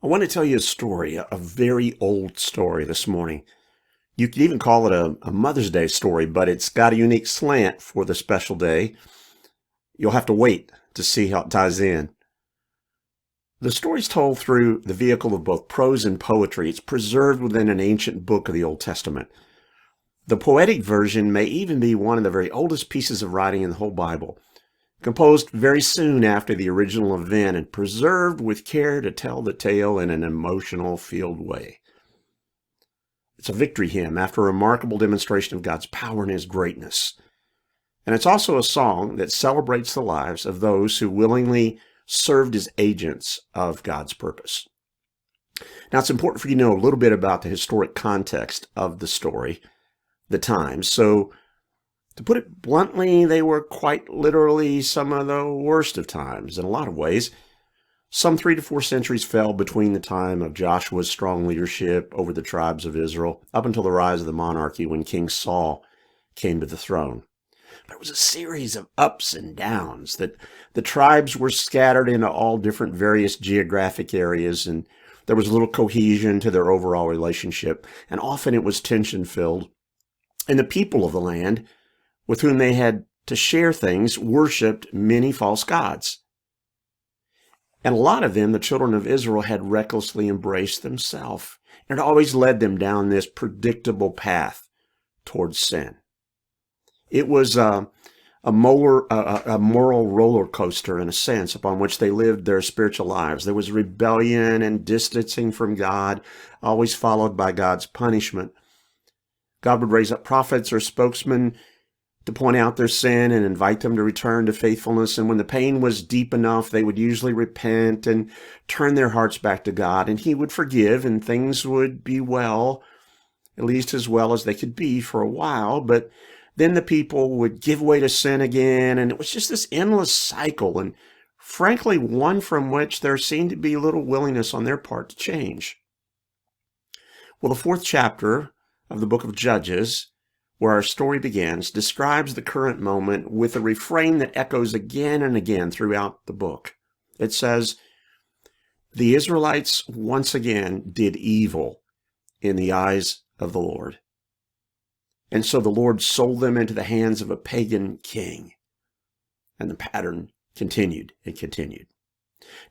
I want to tell you a story, a very old story this morning. You could even call it a Mother's Day story, but it's got a unique slant for the special day. You'll have to wait to see how it ties in. The story's told through the vehicle of both prose and poetry. It's preserved within an ancient book of the Old Testament. The poetic version may even be one of the very oldest pieces of writing in the whole Bible, composed very soon after the original event and preserved with care to tell the tale in an emotional-filled way. It's a victory hymn after a remarkable demonstration of God's power and His greatness. And it's also a song that celebrates the lives of those who willingly served as agents of God's purpose. Now, it's important for you to know a little bit about the historic context of the story, the times. So, to put it bluntly, they were quite literally some of the worst of times in a lot of ways. Some 3 to 4 centuries fell between the time of Joshua's strong leadership over the tribes of Israel up until the rise of the monarchy when King Saul came to the throne. There was a series of ups and downs that the tribes were scattered into all different various geographic areas, and there was little cohesion to their overall relationship, and often it was tension-filled. And the people of the land with whom they had to share things worshipped many false gods. And a lot of them, the children of Israel, had recklessly embraced themselves. And it always led them down this predictable path towards sin. It was a moral roller coaster, in a sense, upon which they lived their spiritual lives. There was rebellion and distancing from God, always followed by God's punishment. God would raise up prophets or spokesmen to point out their sin and invite them to return to faithfulness. And when the pain was deep enough, they would usually repent and turn their hearts back to God, and He would forgive, and things would be well, at least as well as they could be for a while. But then the people would give way to sin again, and it was just this endless cycle, and frankly, one from which there seemed to be little willingness on their part to change. Well, the 4th chapter of the book of Judges, where our story begins, describes the current moment with a refrain that echoes again and again throughout the book. It says, "The Israelites once again did evil in the eyes of the Lord. And so the Lord sold them into the hands of a pagan king." And the pattern continued and continued.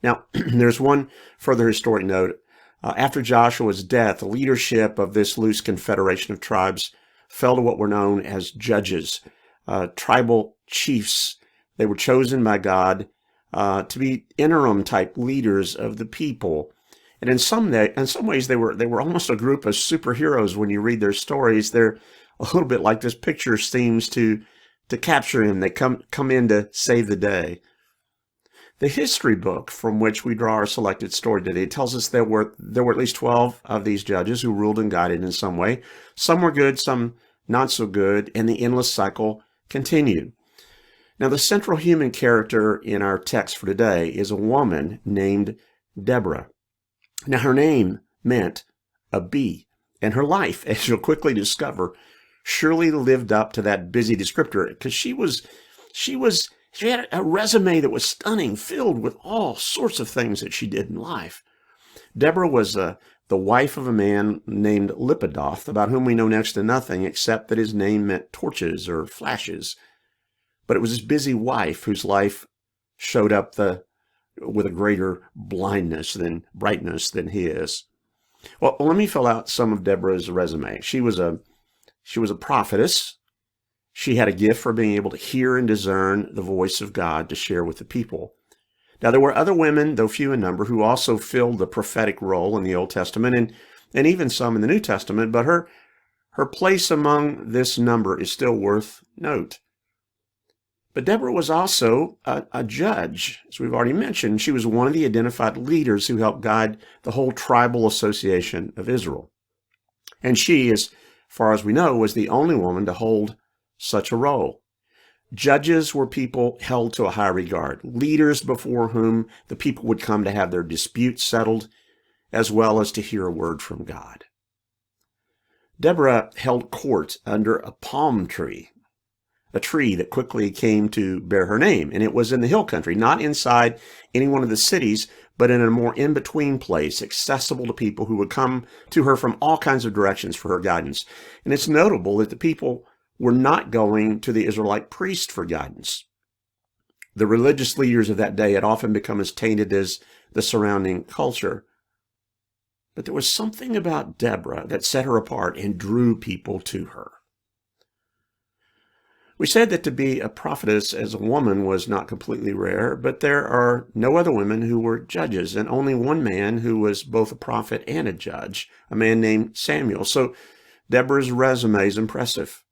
Now, there's one further historic note. After Joshua's death, the leadership of this loose confederation of tribes fell to what were known as judges, tribal chiefs. They were chosen by God to be interim type leaders of the people. And in some ways, they were almost a group of superheroes. When you read their stories, they're a little bit like this picture seems to capture him. They come in to save the day. The history book from which we draw our selected story today tells us there were at least 12 of these judges who ruled and guided in some way. Some were good, some not so good, and the endless cycle continued. Now, the central human character in our text for today is a woman named Deborah. Now, her name meant a bee, and her life, as you'll quickly discover, surely lived up to that busy descriptor, because she had a resume that was stunning, filled with all sorts of things that she did in life. Deborah was the wife of a man named Lipidoth, about whom we know next to nothing except that his name meant torches or flashes. But it was his busy wife whose life showed up with a greater brightness than his. Well, let me fill out some of Deborah's resume. She was a prophetess. She had a gift for being able to hear and discern the voice of God to share with the people. Now, there were other women, though few in number, who also filled the prophetic role in the Old Testament and even some in the New Testament, but her place among this number is still worth note. But Deborah was also a judge, as we've already mentioned. She was one of the identified leaders who helped guide the whole tribal association of Israel. And she, as far as we know, was the only woman to hold such a role. Judges were people held to a high regard, leaders before whom the people would come to have their disputes settled, as well as to hear a word from God. Deborah held court under a palm tree, a tree that quickly came to bear her name, and it was in the hill country, not inside any one of the cities, but in a more in-between place, accessible to people who would come to her from all kinds of directions for her guidance. And it's notable that the people were not going to the Israelite priest for guidance. The religious leaders of that day had often become as tainted as the surrounding culture. But there was something about Deborah that set her apart and drew people to her. We said that to be a prophetess as a woman was not completely rare, but there are no other women who were judges, and only one man who was both a prophet and a judge, a man named Samuel. So Deborah's resume is impressive.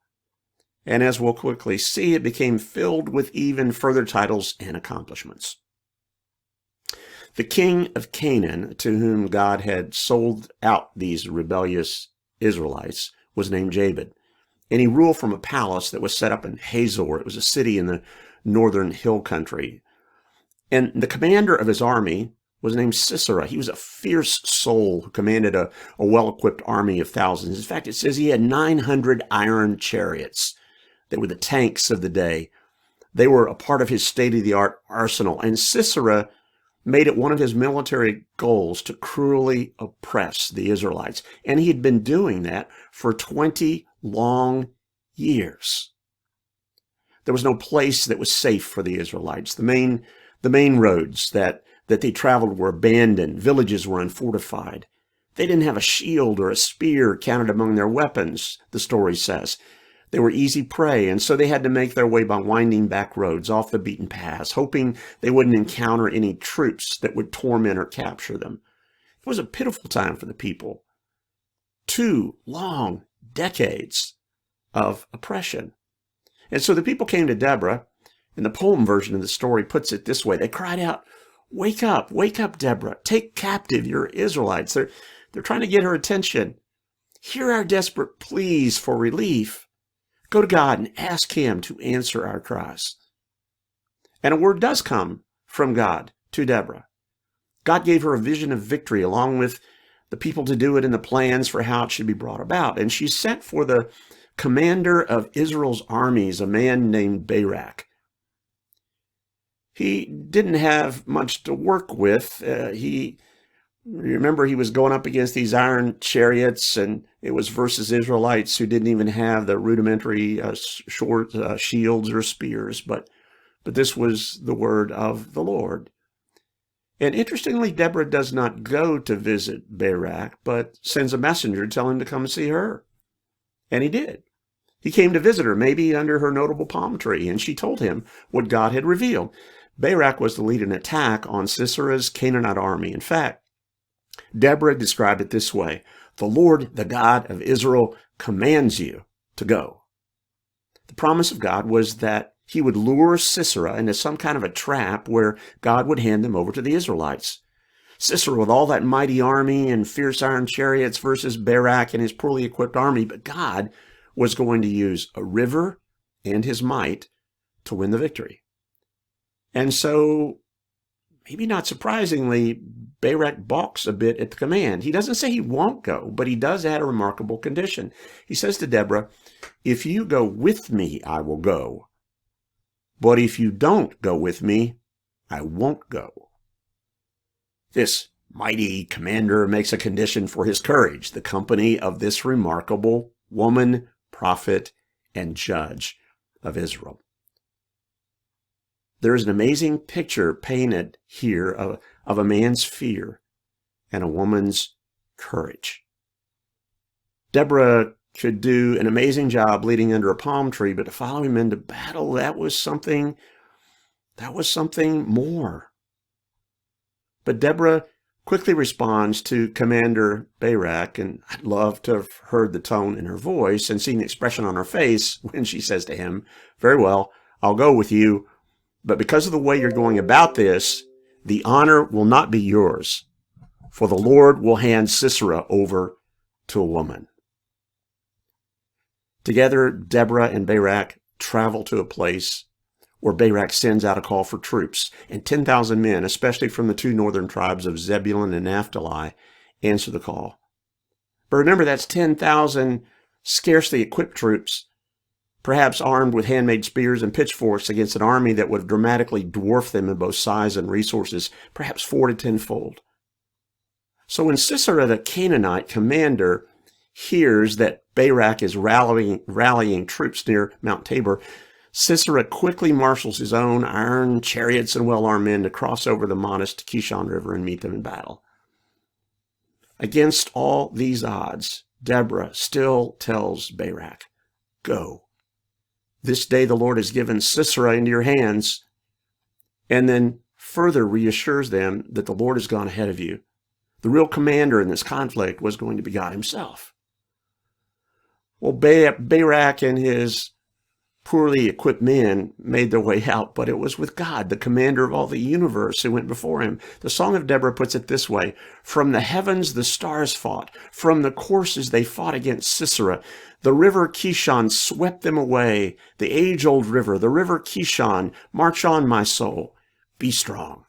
And as we'll quickly see, it became filled with even further titles and accomplishments. The king of Canaan, to whom God had sold out these rebellious Israelites, was named Jabin. And he ruled from a palace that was set up in Hazor. It was a city in the northern hill country. And the commander of his army was named Sisera. He was a fierce soul who commanded a well-equipped army of thousands. In fact, it says he had 900 iron chariots that were the tanks of the day. They were a part of his state-of-the-art arsenal. And Sisera made it one of his military goals to cruelly oppress the Israelites. And he had been doing that for 20 long years. There was no place that was safe for the Israelites. The main roads that they traveled were abandoned. Villages were unfortified. They didn't have a shield or a spear counted among their weapons, the story says. They were easy prey, and so they had to make their way by winding back roads off the beaten paths, hoping they wouldn't encounter any troops that would torment or capture them. It was a pitiful time for the people. 2 long decades of oppression. And so the people came to Deborah, and the poem version of the story puts it this way. They cried out, wake up, Deborah, take captive your Israelites. They're trying to get her attention. Hear our desperate pleas for relief. Go to God and ask him to answer our cries. And a word does come from God to Deborah. God gave her a vision of victory along with the people to do it and the plans for how it should be brought about. And she sent for the commander of Israel's armies, a man named Barak. He didn't have much to work with. Remember, he was going up against these iron chariots, and it was versus Israelites who didn't even have the rudimentary short shields or spears. But this was the word of the Lord. And interestingly, Deborah does not go to visit Barak, but sends a messenger to tell him to come see her. And he did. He came to visit her, maybe under her notable palm tree, and she told him what God had revealed. Barak was to lead an attack on Sisera's Canaanite army. In fact, Deborah described it this way: the Lord, the God of Israel, commands you to go. The promise of God was that he would lure Sisera into some kind of a trap where God would hand them over to the Israelites. Sisera with all that mighty army and fierce iron chariots versus Barak and his poorly equipped army, but God was going to use a river and his might to win the victory. And so, maybe not surprisingly, Barak balks a bit at the command. He doesn't say he won't go, but he does add a remarkable condition. He says to Deborah, if you go with me, I will go. But if you don't go with me, I won't go. This mighty commander makes a condition for his courage, the company of this remarkable woman, prophet, and judge of Israel. There is an amazing picture painted here of a man's fear and a woman's courage. Deborah could do an amazing job leading under a palm tree, but to follow him into battle, that was something more. But Deborah quickly responds to Commander Barak, and I'd love to have heard the tone in her voice and seen the expression on her face when she says to him, very well, I'll go with you, but because of the way you're going about this, the honor will not be yours, for the Lord will hand Sisera over to a woman. Together, Deborah and Barak travel to a place where Barak sends out a call for troops, and 10,000 men, especially from the 2 northern tribes of Zebulun and Naphtali, answer the call. But remember, that's 10,000 scarcely equipped troops perhaps armed with handmade spears and pitchforks against an army that would have dramatically dwarfed them in both size and resources, perhaps 4 to 10-fold. So when Sisera, the Canaanite commander, hears that Barak is rallying troops near Mount Tabor, Sisera quickly marshals his own iron chariots and well-armed men to cross over the modest Kishon River and meet them in battle. Against all these odds, Deborah still tells Barak, "Go. This day the Lord has given Sisera into your hands," and then further reassures them that the Lord has gone ahead of you. The real commander in this conflict was going to be God himself. Well, Barak and his poorly equipped men made their way out, but it was with God, the commander of all the universe, who went before him. The Song of Deborah puts it this way: "From the heavens the stars fought, from the courses they fought against Sisera. The river Kishon swept them away, the age-old river, the river Kishon. March on, my soul, be strong."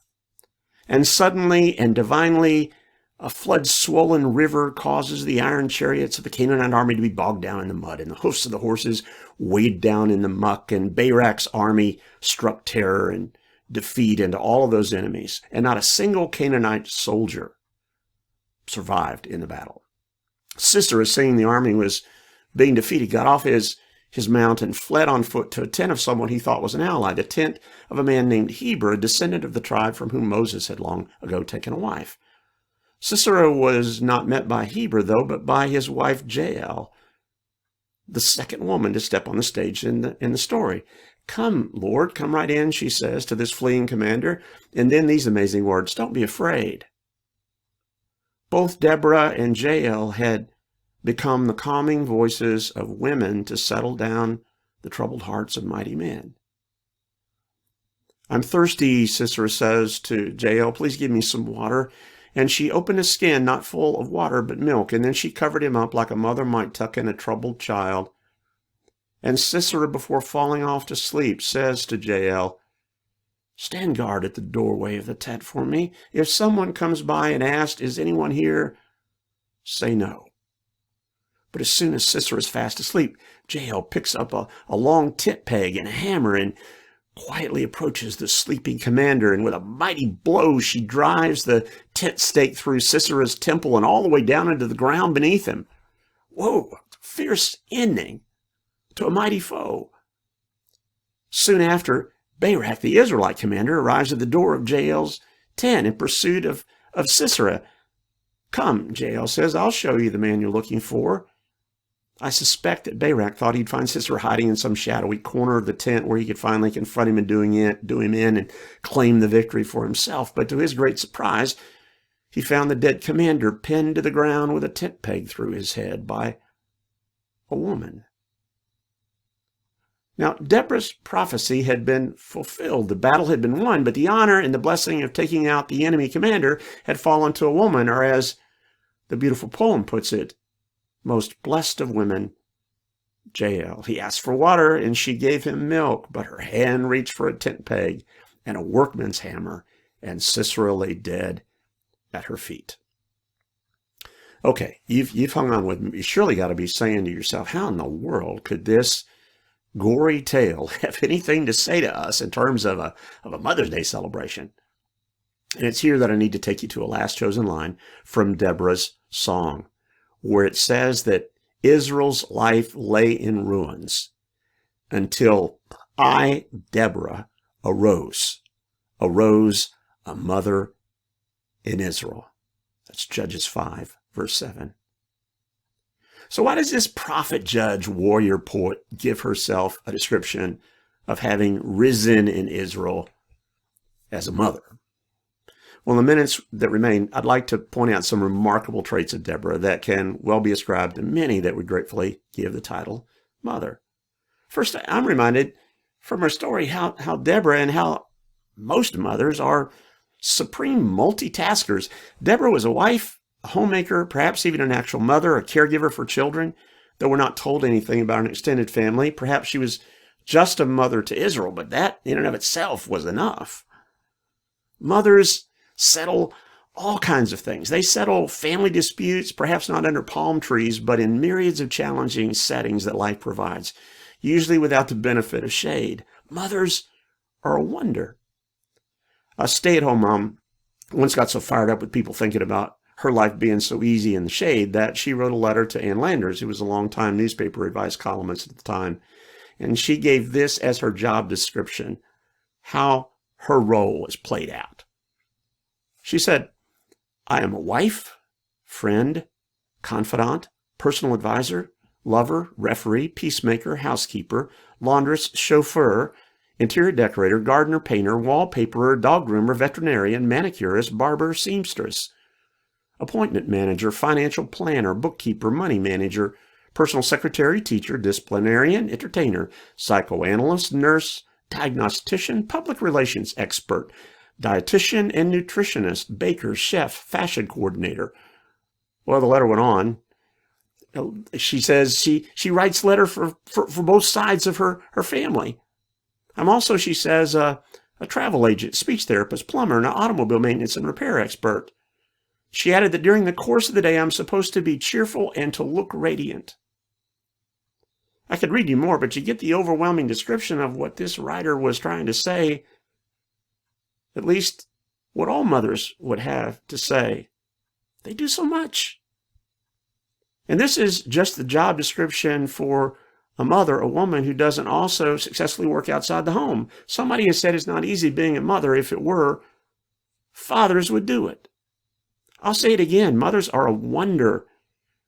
And suddenly and divinely, a flood-swollen river causes the iron chariots of the Canaanite army to be bogged down in the mud, and the hoofs of the horses weighed down in the muck, and Barak's army struck terror and defeat into all of those enemies, and not a single Canaanite soldier survived in the battle. Sisera, seeing the army was being defeated, got off his mount and fled on foot to a tent of someone he thought was an ally, the tent of a man named Heber, a descendant of the tribe from whom Moses had long ago taken a wife. Sisera was not met by Heber, though, but by his wife Jael, the second woman to step on the stage in the story. "Come, Lord, come right in," she says to this fleeing commander. And then these amazing words: "Don't be afraid." Both Deborah and Jael had become the calming voices of women to settle down the troubled hearts of mighty men. "I'm thirsty," Sisera says to Jael. "Please give me some water." And she opened a skin not full of water but milk, and then she covered him up like a mother might tuck in a troubled child. And Sisera, before falling off to sleep, says to Jael, "Stand guard at the doorway of the tent for me. If someone comes by and asks, 'Is anyone here?' say no." But as soon as Sisera is fast asleep, Jael picks up a long tent peg and a hammer and quietly approaches the sleeping commander, and with a mighty blow she drives the tent stake through Sisera's temple and all the way down into the ground beneath him. Whoa, fierce ending to a mighty foe. Soon after, Barak, the Israelite commander, arrives at the door of Jael's tent in pursuit of Sisera. "Come," Jael says, "I'll show you the man you're looking for." I suspect that Barak thought he'd find Sisera hiding in some shadowy corner of the tent where he could finally confront him and do him in and claim the victory for himself. But to his great surprise, he found the dead commander pinned to the ground with a tent peg through his head by a woman. Now, Deborah's prophecy had been fulfilled. The battle had been won, but the honor and the blessing of taking out the enemy commander had fallen to a woman, or as the beautiful poem puts it, most blessed of women, Jael. He asked for water, and she gave him milk, but her hand reached for a tent peg and a workman's hammer, and Sisera lay dead at her feet. Okay, you've hung on with me. You surely got to be saying to yourself, how in the world could this gory tale have anything to say to us in terms of a Mother's Day celebration? And it's here that I need to take you to a last chosen line from Deborah's song, where it says that Israel's life lay in ruins until I, Deborah, arose a mother in Israel. That's Judges 5, verse 7. So why does this prophet, judge, warrior, poet give herself a description of having risen in Israel as a mother? Well, in the minutes that remain, I'd like to point out some remarkable traits of Deborah that can well be ascribed to many that would gratefully give the title mother. First, I'm reminded from her story how Deborah and how most mothers are supreme multitaskers. Deborah was a wife, a homemaker, perhaps even an actual mother, a caregiver for children, though we're not told anything about an extended family. Perhaps she was just a mother to Israel, but that in and of itself was enough. Mothers settle all kinds of things. They settle family disputes, perhaps not under palm trees, but in myriads of challenging settings that life provides. usually without the benefit of shade. Mothers are a wonder. A stay-at-home mom once got so fired up with people thinking about her life being so easy in the shade that she wrote a letter to Ann Landers, who was a longtime newspaper advice columnist at the time. And she gave this as her job description, how her role was played out. She said, "I am a wife, friend, confidant, personal advisor, lover, referee, peacemaker, housekeeper, laundress, chauffeur, interior decorator, gardener, painter, wallpaperer, dog groomer, veterinarian, manicurist, barber, seamstress, appointment manager, financial planner, bookkeeper, money manager, personal secretary, teacher, disciplinarian, entertainer, psychoanalyst, nurse, diagnostician, public relations expert, dietitian and nutritionist, baker, chef, fashion coordinator." Well, the letter went on. She says she writes letter for both sides of her family. I'm also, she says, a travel agent, speech therapist, plumber, and an automobile maintenance and repair expert. She added that during the course of the day, I'm supposed to be cheerful and to look radiant. I could read you more, but you get the overwhelming description of what this writer was trying to say, at least what all mothers would have to say. They do so much. And this is just the job description for a mother, a woman who doesn't also successfully work outside the home. Somebody has said it's not easy being a mother. If it were, fathers would do it. I'll say it again. Mothers are a wonder.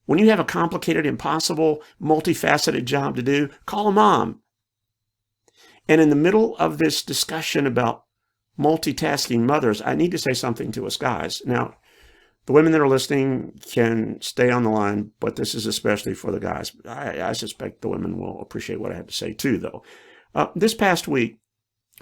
When you have a complicated, impossible, multifaceted job to do, call a mom. And in the middle of this discussion about multitasking mothers, I need to say something to us guys. Now, the women that are listening can stay on the line, but this is especially for the guys. I suspect the women will appreciate what I have to say too, though. This past week,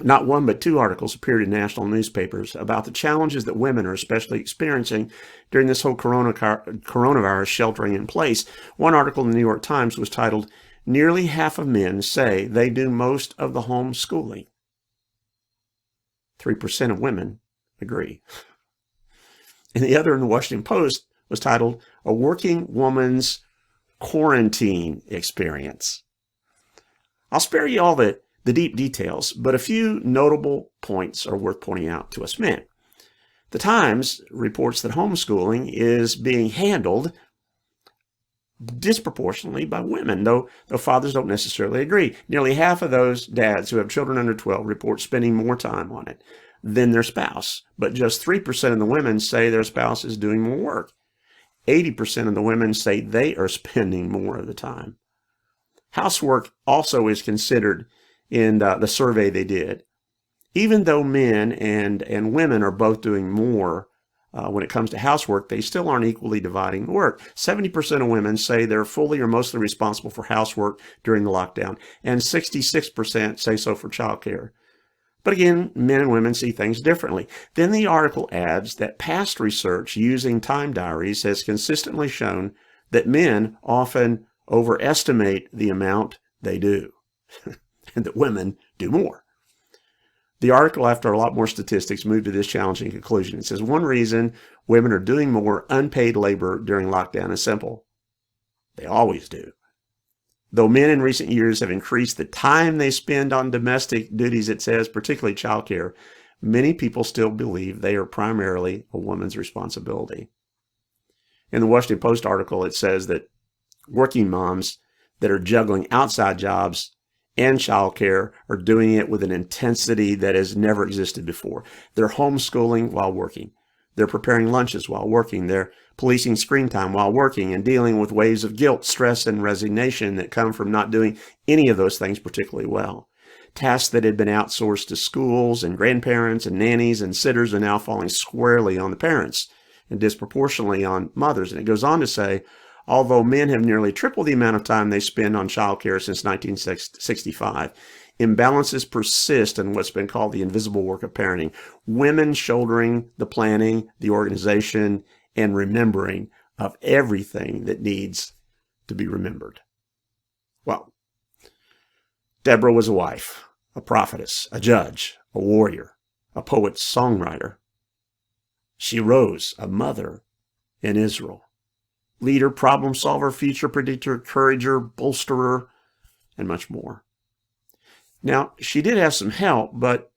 not one but two articles appeared in national newspapers about the challenges that women are especially experiencing during this whole coronavirus sheltering in place. One article in the New York Times was titled, "Nearly half of men say they do most of the homeschooling." 3% of women agree. And the other in the Washington Post was titled, "A Working Woman's Quarantine Experience." I'll spare you all the deep details, but a few notable points are worth pointing out to us men. The Times reports that homeschooling is being handled disproportionately by women, though fathers don't necessarily agree. Nearly half of those dads who have children under 12 report spending more time on it than their spouse, but just 3% of the women say their spouse is doing more work. 80% of the women say they are spending more of the time. Housework also is considered in the survey they did. Even though men and women are both doing more when it comes to housework, they still aren't equally dividing the work. 70% of women say they're fully or mostly responsible for housework during the lockdown, and 66% say so for childcare. But again, men and women see things differently. Then the article adds that past research using time diaries has consistently shown that men often overestimate the amount they do, and that women do more. The article, after a lot more statistics, moved to this challenging conclusion. It says one reason women are doing more unpaid labor during lockdown is simple. They always do. Though men in recent years have increased the time they spend on domestic duties, it says, particularly childcare, many people still believe they are primarily a woman's responsibility. In the Washington Post article, it says that working moms that are juggling outside jobs and childcare are doing it with an intensity that has never existed before. They're homeschooling while working. They're preparing lunches while working. They're policing screen time while working and dealing with waves of guilt, stress, and resignation that come from not doing any of those things particularly well. Tasks that had been outsourced to schools and grandparents and nannies and sitters are now falling squarely on the parents and disproportionately on mothers. And it goes on to say, although men have nearly tripled the amount of time they spend on childcare since 1965, imbalances persist in what's been called the invisible work of parenting. Women shouldering the planning, the organization, and remembering of everything that needs to be remembered. Well, Deborah was a wife, a prophetess, a judge, a warrior, a poet, songwriter. She rose, a mother in Israel. Leader, problem solver, future predictor, encourager, bolsterer, and much more. Now, she did have some help, but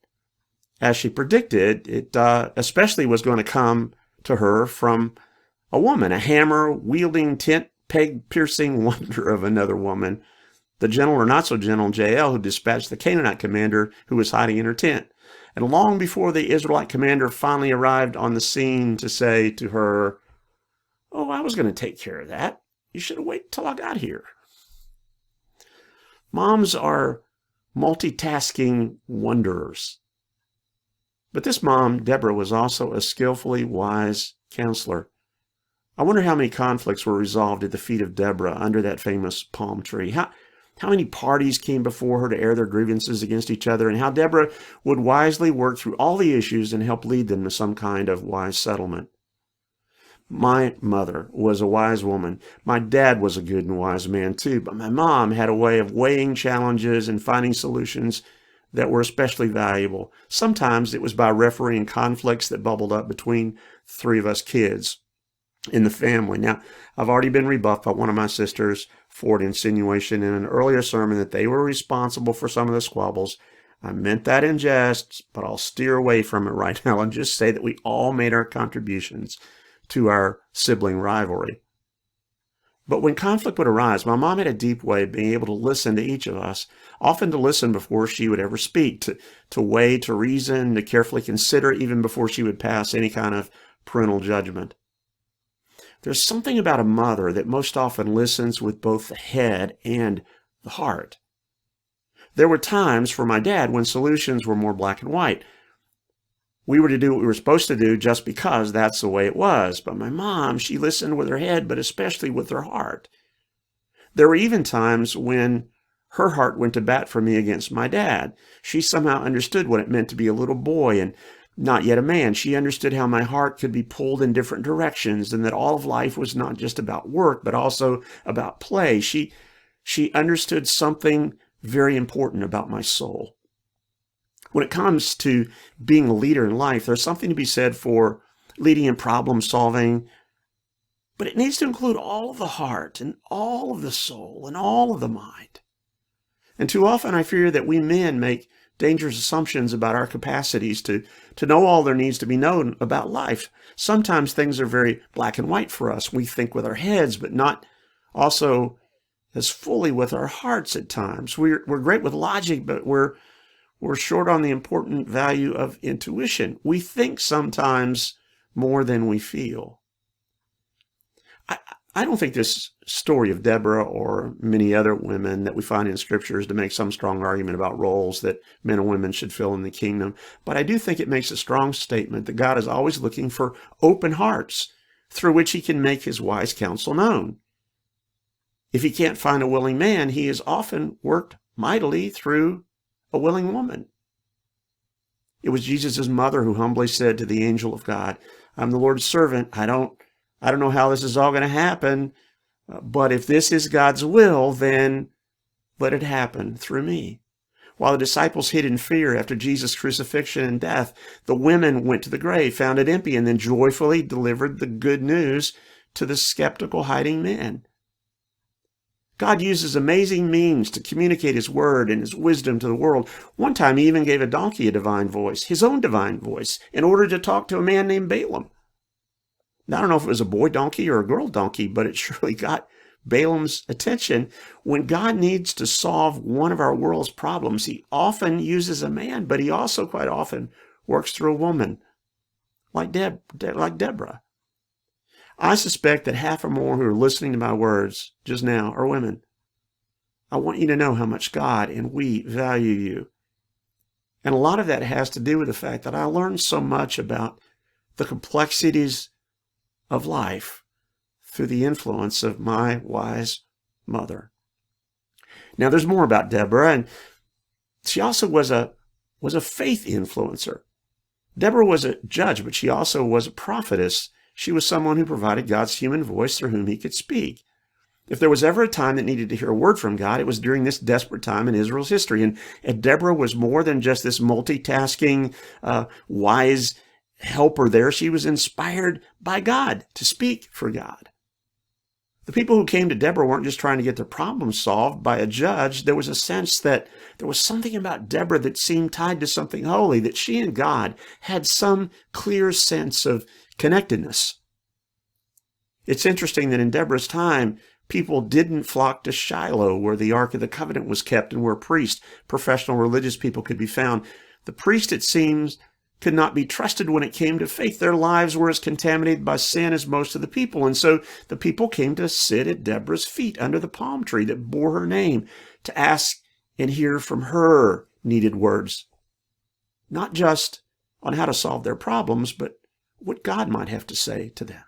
as she predicted, it especially was going to come to her from a woman, a hammer-wielding, tent-peg-piercing wonder of another woman, the gentle or not-so-gentle Jael, who dispatched the Canaanite commander who was hiding in her tent. And long before the Israelite commander finally arrived on the scene to say to her, "Oh, I was going to take care of that. You should have waited till I got here." Moms are multitasking wonders. But this mom, Deborah, was also a skillfully wise counselor. I wonder how many conflicts were resolved at the feet of Deborah under that famous palm tree. How many parties came before her to air their grievances against each other, and how Deborah would wisely work through all the issues and help lead them to some kind of wise settlement. My mother was a wise woman. My dad was a good and wise man too, but my mom had a way of weighing challenges and finding solutions that were especially valuable. Sometimes it was by refereeing conflicts that bubbled up between three of us kids in the family. Now, I've already been rebuffed by one of my sisters for an insinuation in an earlier sermon that they were responsible for some of the squabbles. I meant that in jest, but I'll steer away from it right now and just say that we all made our contributions to our sibling rivalry. But when conflict would arise, my mom had a deep way of being able to listen to each of us, often to listen before she would ever speak, to weigh, to reason, to carefully consider even before she would pass any kind of parental judgment. There's something about a mother that most often listens with both the head and the heart. There were times for my dad when solutions were more black and white. We were to do what we were supposed to do just because that's the way it was. But my mom, she listened with her head, but especially with her heart. There were even times when her heart went to bat for me against my dad. She somehow understood what it meant to be a little boy and not yet a man. She understood how my heart could be pulled in different directions and that all of life was not just about work, but also about play. She understood something very important about my soul. When it comes to being a leader in life, there's something to be said for leading in problem solving, but it needs to include all of the heart and all of the soul and all of the mind. And too often I fear that we men make dangerous assumptions about our capacities to know all there needs to be known about life. Sometimes things are very black and white for us. We think with our heads, but not also as fully with our hearts at times. We're great with logic, but we're short on the important value of intuition. We think sometimes more than we feel. I don't think this story of Deborah or many other women that we find in Scripture is to make some strong argument about roles that men and women should fill in the kingdom. But I do think it makes a strong statement that God is always looking for open hearts through which he can make his wise counsel known. If he can't find a willing man, he has often worked mightily through a willing woman. It was Jesus' mother who humbly said to the angel of God, "I'm the Lord's servant. I don't know how this is all going to happen, but if this is God's will, then let it happen through me." While the disciples hid in fear after Jesus' crucifixion and death, the women went to the grave, found it empty, and then joyfully delivered the good news to the skeptical hiding men. God uses amazing means to communicate his word and his wisdom to the world. One time he even gave a donkey a divine voice, his own divine voice, in order to talk to a man named Balaam. Now, I don't know if it was a boy donkey or a girl donkey, but it surely got Balaam's attention. When God needs to solve one of our world's problems, he often uses a man, but he also quite often works through a woman, like Deborah. I suspect that half or more who are listening to my words just now are women. I want you to know how much God and we value you. And a lot of that has to do with the fact that I learned so much about the complexities of life through the influence of my wise mother. Now, there's more about Deborah, and she also was a faith influencer. Deborah was a judge, but she also was a prophetess. She was someone who provided God's human voice through whom he could speak. If there was ever a time that needed to hear a word from God, it was during this desperate time in Israel's history. And Deborah was more than just this multitasking, wise helper there. She was inspired by God to speak for God. The people who came to Deborah weren't just trying to get their problems solved by a judge. There was a sense that there was something about Deborah that seemed tied to something holy, that she and God had some clear sense of connectedness. It's interesting that in Deborah's time, people didn't flock to Shiloh, where the Ark of the Covenant was kept and where priests, professional religious people, could be found. The priest, it seems, could not be trusted when it came to faith. Their lives were as contaminated by sin as most of the people. And so the people came to sit at Deborah's feet under the palm tree that bore her name to ask and hear from her needed words, not just on how to solve their problems, but what God might have to say to them.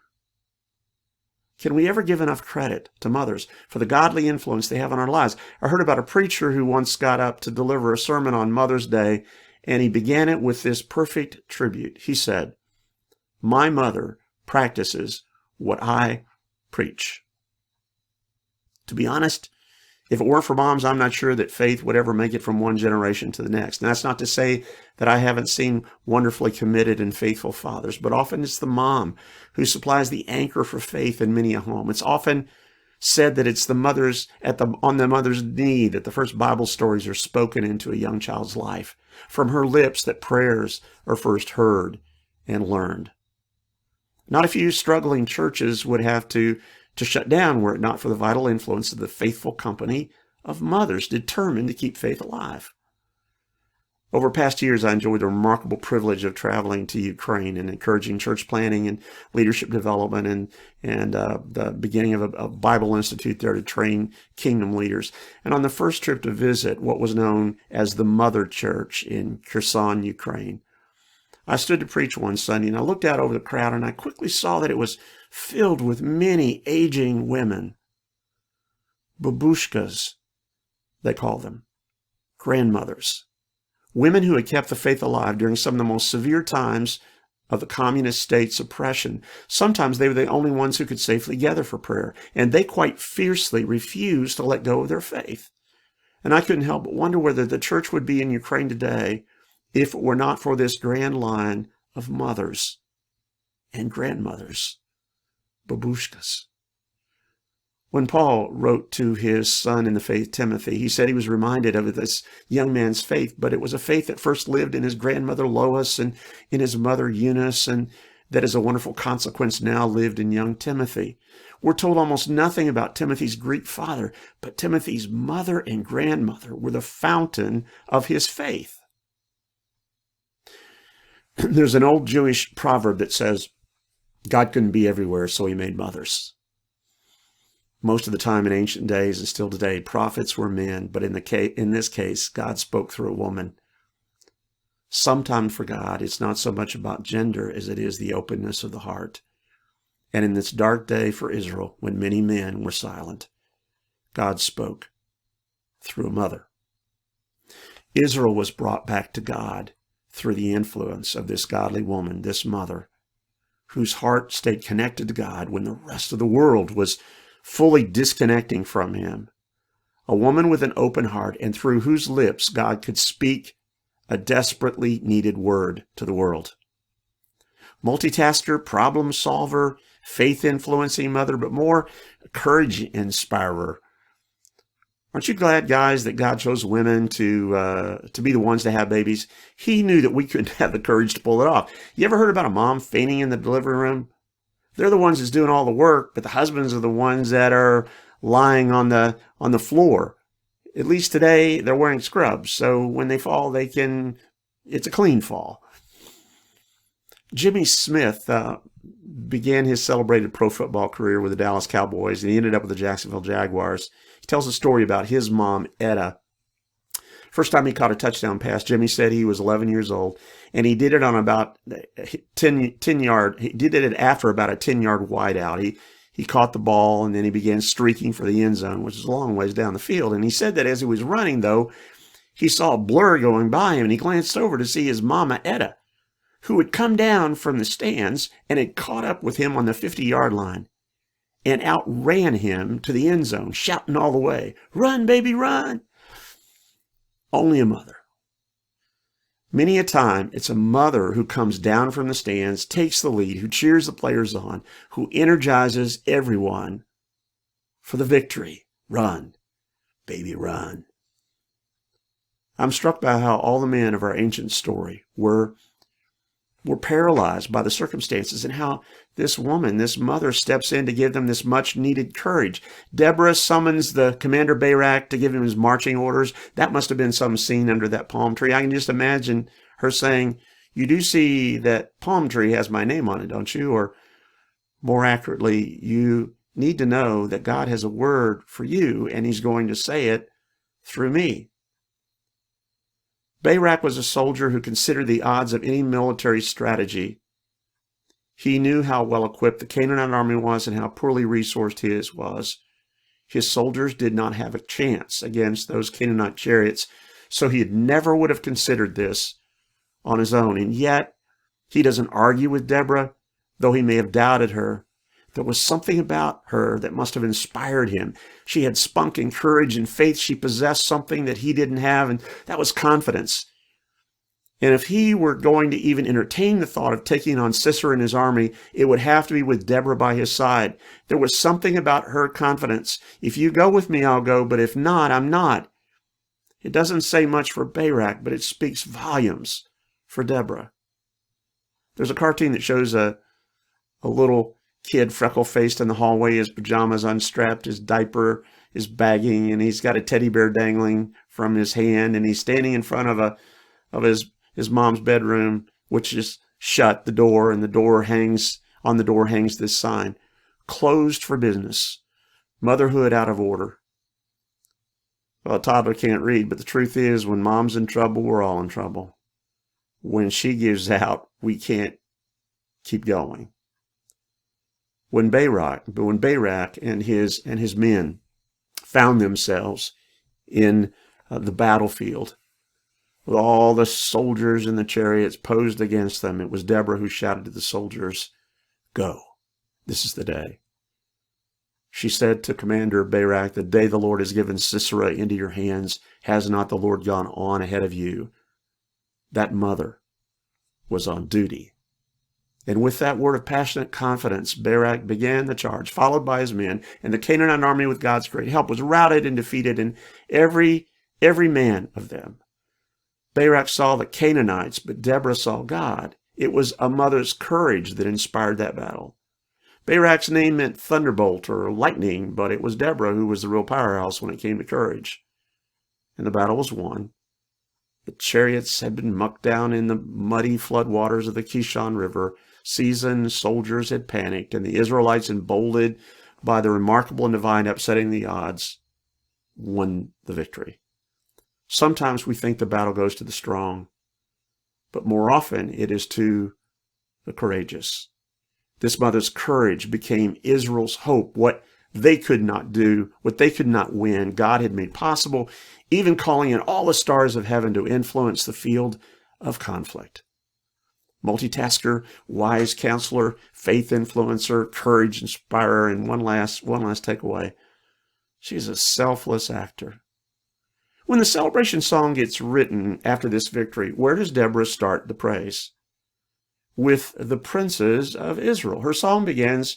Can we ever give enough credit to mothers for the godly influence they have on our lives? I heard about a preacher who once got up to deliver a sermon on Mother's Day, and he began it with this perfect tribute. He said, "My mother practices what I preach." To be honest, if it weren't for moms, I'm not sure that faith would ever make it from one generation to the next. Now, that's not to say that I haven't seen wonderfully committed and faithful fathers, but often it's the mom who supplies the anchor for faith in many a home. It's often said that it's the mothers on the mother's knee that the first Bible stories are spoken into a young child's life. From her lips that prayers are first heard and learned. Not a few struggling churches would have to shut down were it not for the vital influence of the faithful company of mothers determined to keep faith alive. Over past years, I enjoyed the remarkable privilege of traveling to Ukraine and encouraging church planting and leadership development and the beginning of a Bible Institute there to train kingdom leaders. And on the first trip to visit what was known as the Mother Church in Kherson, Ukraine, I stood to preach one Sunday, and I looked out over the crowd, and I quickly saw that it was filled with many aging women, babushkas, they call them, grandmothers. Women who had kept the faith alive during some of the most severe times of the communist state's oppression. Sometimes they were the only ones who could safely gather for prayer, and they quite fiercely refused to let go of their faith. And I couldn't help but wonder whether the church would be in Ukraine today if it were not for this grand line of mothers and grandmothers, babushkas. When Paul wrote to his son in the faith, Timothy, he said he was reminded of this young man's faith, but it was a faith that first lived in his grandmother Lois and in his mother Eunice, and that as a wonderful consequence now lived in young Timothy. We're told almost nothing about Timothy's Greek father, but Timothy's mother and grandmother were the fountain of his faith. There's an old Jewish proverb that says, God couldn't be everywhere, so he made mothers. Most of the time in ancient days and still today, prophets were men, but in this case, God spoke through a woman. Sometimes for God, it's not so much about gender as it is the openness of the heart. And in this dark day for Israel, when many men were silent, God spoke through a mother. Israel was brought back to God through the influence of this godly woman, this mother, whose heart stayed connected to God when the rest of the world was fully disconnecting from him. A woman with an open heart and through whose lips God could speak a desperately needed word to the world. Multitasker, problem solver, faith influencing mother, but more courage inspirer. Aren't you glad, guys, that God chose women to be the ones to have babies? He knew that we couldn't have the courage to pull it off. You ever heard about a mom fainting in the delivery room? They're the ones that's doing all the work, but the husbands are the ones that are lying on the floor. At least today, they're wearing scrubs, so when they fall, it's a clean fall. Jimmy Smith began his celebrated pro football career with the Dallas Cowboys, and he ended up with the Jacksonville Jaguars. He tells a story about his mom, Etta. First time he caught a touchdown pass, Jimmy said he was 11 years old, and he did it on about 10 yard. He did it after about a 10-yard wide out. He caught the ball, and then he began streaking for the end zone, which is a long ways down the field. And he said that as he was running, though, he saw a blur going by him, and he glanced over to see his mama, Etta, who had come down from the stands and had caught up with him on the 50-yard line and outran him to the end zone, shouting all the way, "Run, baby, run!" Only a mother. Many a time, it's a mother who comes down from the stands, takes the lead, who cheers the players on, who energizes everyone for the victory. Run, baby, run. I'm struck by how all the men of our ancient story were paralyzed by the circumstances, and how this woman, this mother, steps in to give them this much needed courage. Deborah summons the commander Barak to give him his marching orders. That must have been some scene under that palm tree. I can just imagine her saying, "You do see that palm tree has my name on it, don't you?" Or more accurately, "You need to know that God has a word for you, and he's going to say it through me." Barak was a soldier who considered the odds of any military strategy. He knew how well equipped the Canaanite army was and how poorly resourced his was. His soldiers did not have a chance against those Canaanite chariots, so he never would have considered this on his own. And yet, he doesn't argue with Deborah, though he may have doubted her. There was something about her that must have inspired him. She had spunk and courage and faith. She possessed something that he didn't have, and that was confidence. And if he were going to even entertain the thought of taking on Sisera and his army, it would have to be with Deborah by his side. There was something about her confidence. If you go with me, I'll go, but if not, I'm not. It doesn't say much for Barak, but it speaks volumes for Deborah. There's a cartoon that shows a little kid, freckle-faced, in the hallway, his pajamas unstrapped, his diaper is bagging, and he's got a teddy bear dangling from his hand, and he's standing in front of his mom's bedroom, which is shut, the door, and the door hangs this sign: "Closed for business. Motherhood out of order." Well, a toddler can't read, but the truth is, when mom's in trouble, we're all in trouble. When she gives out, we can't keep going. When Barak and his men found themselves in the battlefield with all the soldiers and the chariots posed against them, it was Deborah who shouted to the soldiers, "Go, this is the day." She said to Commander Barak, "The day the Lord has given Sisera into your hands, has not the Lord gone on ahead of you?" That mother was on duty. And with that word of passionate confidence, Barak began the charge, followed by his men, and the Canaanite army, with God's great help, was routed and defeated, and every man of them. Barak saw the Canaanites, but Deborah saw God. It was a mother's courage that inspired that battle. Barak's name meant thunderbolt or lightning, but it was Deborah who was the real powerhouse when it came to courage. And the battle was won. The chariots had been mucked down in the muddy floodwaters of the Kishon River. Seasoned soldiers had panicked, and the Israelites, emboldened by the remarkable and divine upsetting the odds, won the victory. Sometimes we think the battle goes to the strong, but more often it is to the courageous. This mother's courage became Israel's hope. What they could not do, what they could not win, God had made possible, even calling in all the stars of heaven to influence the field of conflict. Multitasker, wise counselor, faith influencer, courage inspirer, and one last takeaway: she's a selfless actor. When the celebration song gets written after this victory, where does Deborah start the praise? With the princes of Israel. Her song begins,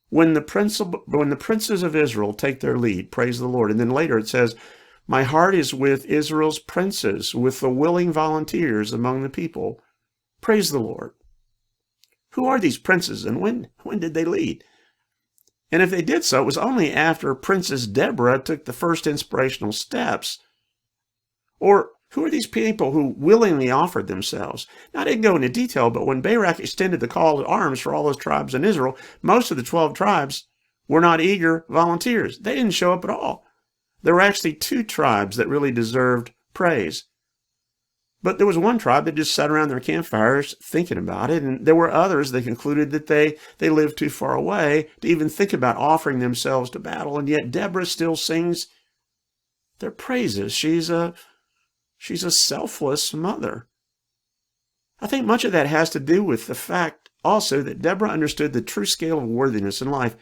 when the princes of Israel take their lead, praise the Lord. And then later it says, my heart is with Israel's princes, with the willing volunteers among the people. Praise the Lord. Who are these princes, and when did they lead? And if they did so, it was only after Princess Deborah took the first inspirational steps. Or who are these people who willingly offered themselves? Now, I didn't go into detail, but when Barak extended the call to arms for all those tribes in Israel, most of the 12 tribes were not eager volunteers. They didn't show up at all. There were actually 2 tribes that really deserved praise. But there was one tribe that just sat around their campfires thinking about it, and there were others that concluded that they lived too far away to even think about offering themselves to battle, and yet Deborah still sings their praises. She's a selfless mother. I think much of that has to do with the fact also that Deborah understood the true scale of worthiness in life.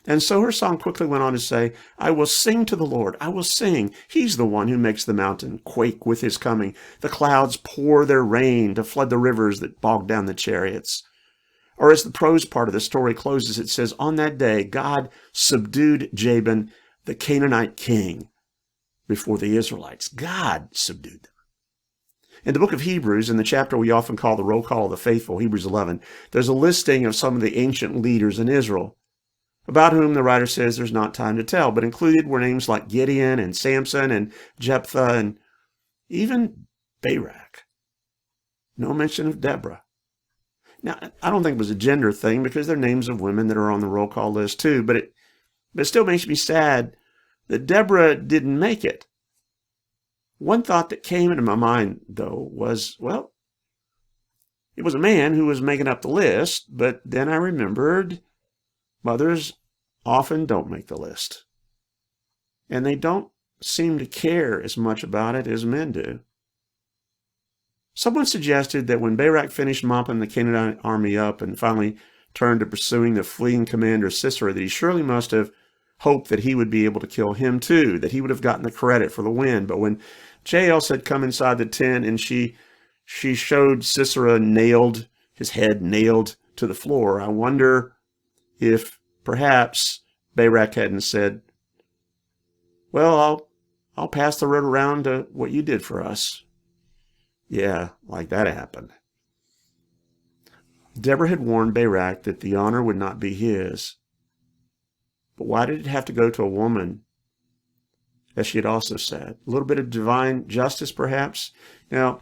And so her song quickly went on to say, I will sing to the Lord. I will sing. He's the one who makes the mountain quake with his coming. The clouds pour their rain to flood the rivers that bog down the chariots. Or as the prose part of the story closes, it says, on that day, God subdued Jabin, the Canaanite king, before the Israelites. God subdued them. In the book of Hebrews, in the chapter we often call the roll call of the faithful, Hebrews 11, there's a listing of some of the ancient leaders in Israel, about whom the writer says there's not time to tell, but included were names like Gideon and Samson and Jephthah and even Barak. No mention of Deborah. Now, I don't think it was a gender thing because there are names of women that are on the roll call list too, but it still makes me sad that Deborah didn't make it. One thought that came into my mind, though, was, well, it was a man who was making up the list, but then I remembered mothers often don't make the list. And they don't seem to care as much about it as men do. Someone suggested that when Barak finished mopping the Canaanite army up and finally turned to pursuing the fleeing commander Sisera, that he surely must have hoped that he would be able to kill him too, that he would have gotten the credit for the win. But when Jael had come inside the tent and she showed Sisera his head nailed to the floor, I wonder if perhaps Barak hadn't said, well, I'll pass the road around to what you did for us. Yeah, like that happened. Deborah had warned Barak that the honor would not be his. But why did it have to go to a woman? As she had also said, a little bit of divine justice, perhaps. Now,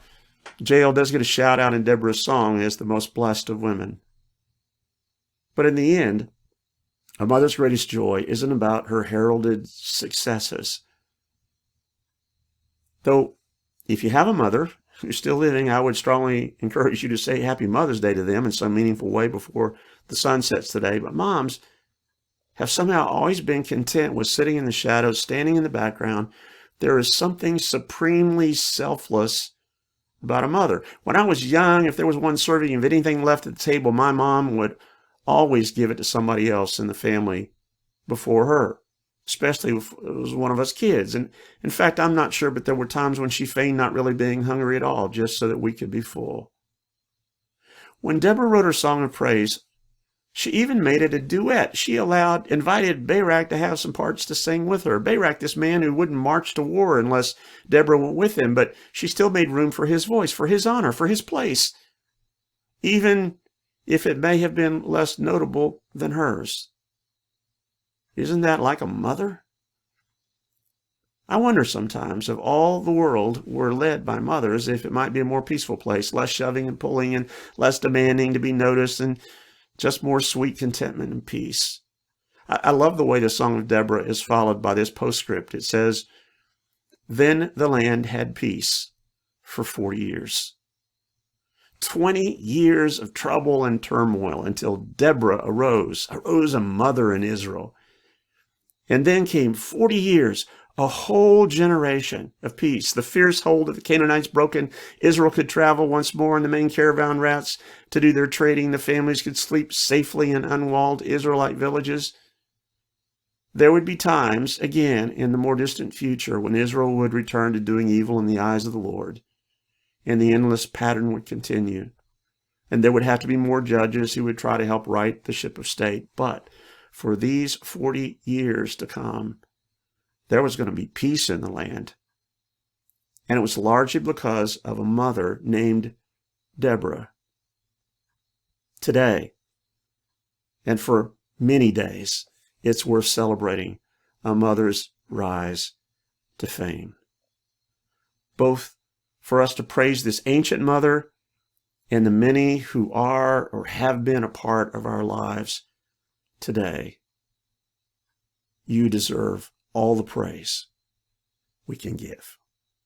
Jael does get a shout out in Deborah's song as the most blessed of women. But in the end, a mother's greatest joy isn't about her heralded successes. Though, if you have a mother who's still living, I would strongly encourage you to say Happy Mother's Day to them in some meaningful way before the sun sets today. But moms have somehow always been content with sitting in the shadows, standing in the background. There is something supremely selfless about a mother. When I was young, if there was one serving of anything left at the table, my mom would always give it to somebody else in the family before her, especially if it was one of us kids. And in fact, I'm not sure, but there were times when she feigned not really being hungry at all, just so that we could be full. When Deborah wrote her song of praise, she even made it a duet. She invited Barak to have some parts to sing with her. Barak, this man who wouldn't march to war unless Deborah went with him, but she still made room for his voice, for his honor, for his place, even if it may have been less notable than hers. Isn't that like a mother? I wonder sometimes if all the world were led by mothers, if it might be a more peaceful place, less shoving and pulling and less demanding to be noticed and just more sweet contentment and peace. I love the way the Song of Deborah is followed by this postscript. It says, then the land had peace for 40 years. 20 years of trouble and turmoil until Deborah arose a mother in Israel. And then came 40 years, a whole generation of peace. The fierce hold of the Canaanites broken. Israel could travel once more on the main caravan routes to do their trading. The families could sleep safely in unwalled Israelite villages. There would be times, again, in the more distant future when Israel would return to doing evil in the eyes of the Lord, and the endless pattern would continue. And there would have to be more judges who would try to help right the ship of state. But for these 40 years to come, there was going to be peace in the land. And it was largely because of a mother named Deborah. Today, and for many days, it's worth celebrating a mother's rise to fame. Both for us to praise this ancient mother and the many who are or have been a part of our lives today. You deserve all the praise we can give.